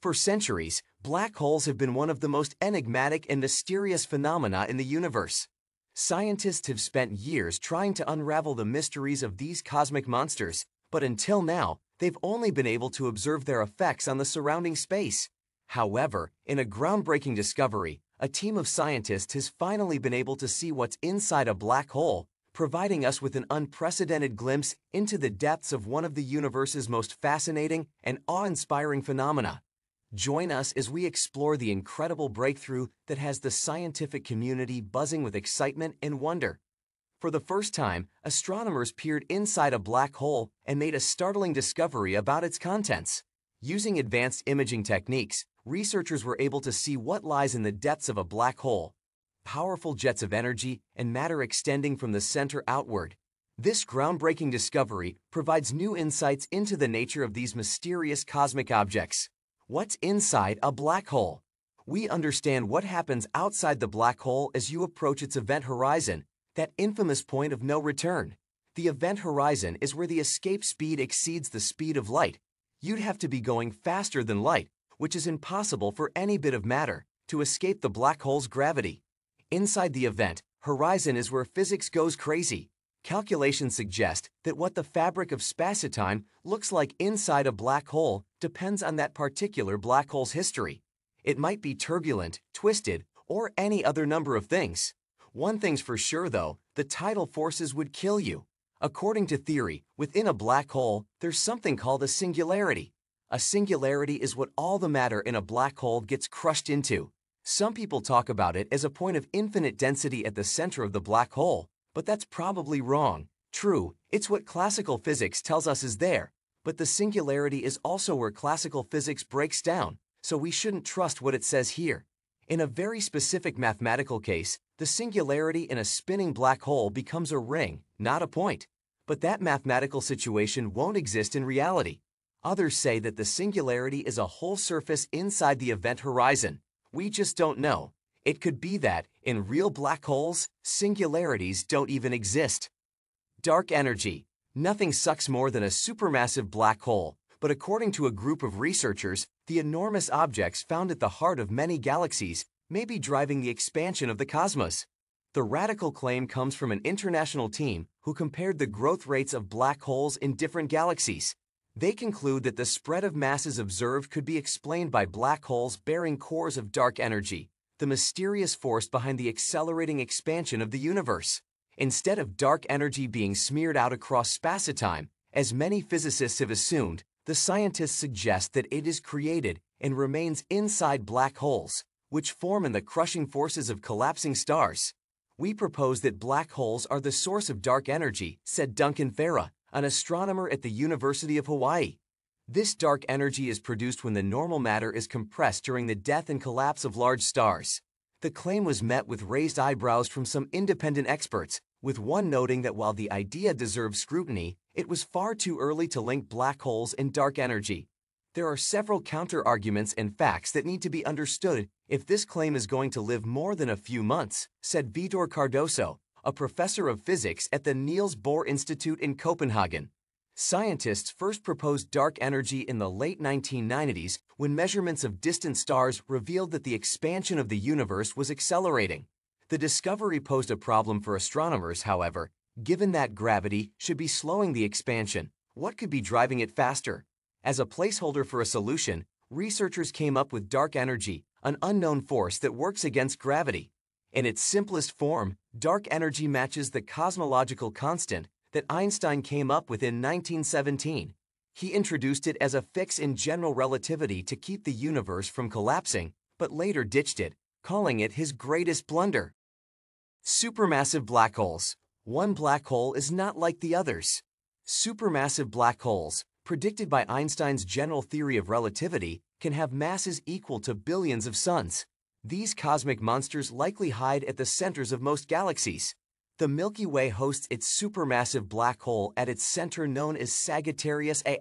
For centuries, black holes have been one of the most enigmatic and mysterious phenomena in the universe. Scientists have spent years trying to unravel the mysteries of these cosmic monsters, but until now, they've only been able to observe their effects on the surrounding space. However, in a groundbreaking discovery, a team of scientists has finally been able to see what's inside a black hole, providing us with an unprecedented glimpse into the depths of one of the universe's most fascinating and awe-inspiring phenomena. Join us as we explore the incredible breakthrough that has the scientific community buzzing with excitement and wonder. For the first time, astronomers peered inside a black hole and made a startling discovery about its contents. Using advanced imaging techniques, researchers were able to see what lies in the depths of a black hole: powerful jets of energy and matter extending from the center outward. This groundbreaking discovery provides new insights into the nature of these mysterious cosmic objects. What's inside a black hole? We understand what happens outside the black hole as you approach its event horizon, that infamous point of no return. The event horizon is where the escape speed exceeds the speed of light. You'd have to be going faster than light, which is impossible for any bit of matter, to escape the black hole's gravity. Inside the event horizon is where physics goes crazy. Calculations suggest that what the fabric of space-time looks like inside a black hole depends on that particular black hole's history. It might be turbulent, twisted, or any other number of things. One thing's for sure though, the tidal forces would kill you. According to theory, within a black hole, there's something called a singularity. A singularity is what all the matter in a black hole gets crushed into. Some people talk about it as a point of infinite density at the center of the black hole, but that's probably wrong. True, it's what classical physics tells us is there, but the singularity is also where classical physics breaks down, so we shouldn't trust what it says here. In a very specific mathematical case, the singularity in a spinning black hole becomes a ring, not a point. But that mathematical situation won't exist in reality. Others say that the singularity is a whole surface inside the event horizon. We just don't know. It could be that, in real black holes, singularities don't even exist. Dark energy. Nothing sucks more than a supermassive black hole, but according to a group of researchers, the enormous objects found at the heart of many galaxies may be driving the expansion of the cosmos. The radical claim comes from an international team who compared the growth rates of black holes in different galaxies. They conclude that the spread of masses observed could be explained by black holes bearing cores of dark energy, the mysterious force behind the accelerating expansion of the universe. Instead of dark energy being smeared out across space-time, as many physicists have assumed, the scientists suggest that it is created and remains inside black holes, which form in the crushing forces of collapsing stars. We propose that black holes are the source of dark energy, said Duncan Farah, an astronomer at the University of Hawaii. This dark energy is produced when the normal matter is compressed during the death and collapse of large stars. The claim was met with raised eyebrows from some independent experts, with one noting that while the idea deserves scrutiny, it was far too early to link black holes and dark energy. There are several counter-arguments and facts that need to be understood if this claim is going to live more than a few months, said Vitor Cardoso, a professor of physics at the Niels Bohr Institute in Copenhagen. Scientists first proposed dark energy in the late 1990s when measurements of distant stars revealed that the expansion of the universe was accelerating. The discovery posed a problem for astronomers, however. Given that gravity should be slowing the expansion, what could be driving it faster? As a placeholder for a solution, researchers came up with dark energy, an unknown force that works against gravity. In its simplest form, dark energy matches the cosmological constant that Einstein came up with in 1917. He introduced it as a fix in general relativity to keep the universe from collapsing, but later ditched it, calling it his greatest blunder. Supermassive black holes. One black hole is not like the others. Supermassive black holes, predicted by Einstein's general theory of relativity, can have masses equal to billions of suns. These cosmic monsters likely hide at the centers of most galaxies. The Milky Way hosts its supermassive black hole at its center known as Sagittarius A*,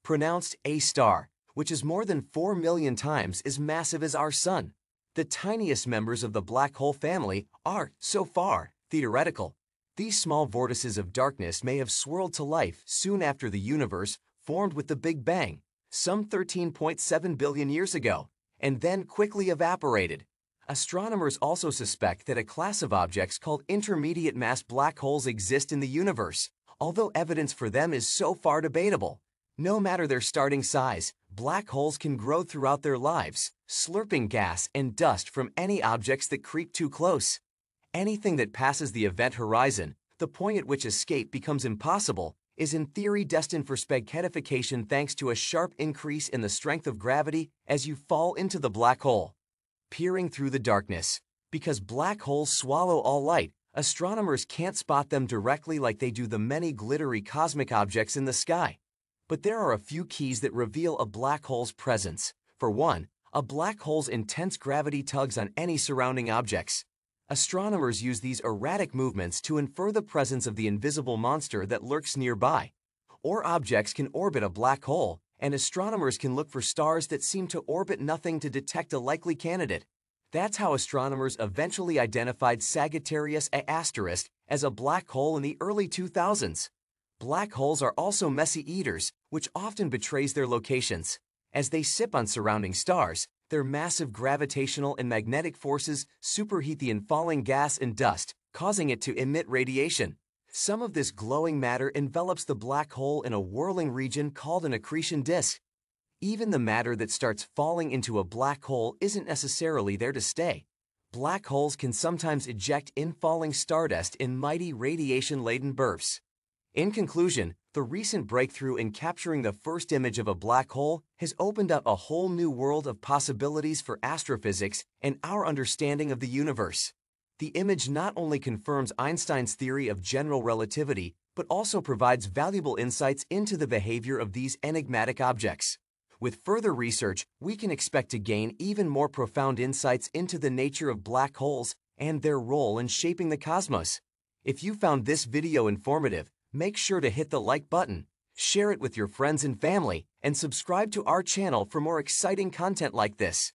pronounced A star, which is more than 4 million times as massive as our Sun. The tiniest members of the black hole family are, so far, theoretical. These small vortices of darkness may have swirled to life soon after the universe formed with the Big Bang. some 13.7 billion years ago, and then quickly evaporated. Astronomers also suspect that a class of objects called intermediate mass black holes exist in the universe, although evidence for them is so far debatable. No matter their starting size, black holes can grow throughout their lives, slurping gas and dust from any objects that creep too close. Anything that passes the event horizon, the point at which escape becomes impossible, is in theory destined for spaghettification thanks to a sharp increase in the strength of gravity as you fall into the black hole. Peering through the darkness. Because black holes swallow all light, astronomers can't spot them directly like they do the many glittery cosmic objects in the sky. But there are a few keys that reveal a black hole's presence. For one, a black hole's intense gravity tugs on any surrounding objects. Astronomers use these erratic movements to infer the presence of the invisible monster that lurks nearby. Or objects can orbit a black hole, and astronomers can look for stars that seem to orbit nothing to detect a likely candidate. That's how astronomers eventually identified Sagittarius A** as a black hole in the early 2000s. Black holes are also messy eaters, which often betrays their locations. As they sip on surrounding stars, their massive gravitational and magnetic forces superheat the infalling gas and dust, causing it to emit radiation. Some of this glowing matter envelops the black hole in a whirling region called an accretion disk. Even the matter that starts falling into a black hole isn't necessarily there to stay. Black holes can sometimes eject infalling stardust in mighty radiation-laden bursts. In conclusion, the recent breakthrough in capturing the first image of a black hole has opened up a whole new world of possibilities for astrophysics and our understanding of the universe. The image not only confirms Einstein's theory of general relativity, but also provides valuable insights into the behavior of these enigmatic objects. With further research, we can expect to gain even more profound insights into the nature of black holes and their role in shaping the cosmos. If you found this video informative, make sure to hit the like button, share it with your friends and family, and subscribe to our channel for more exciting content like this.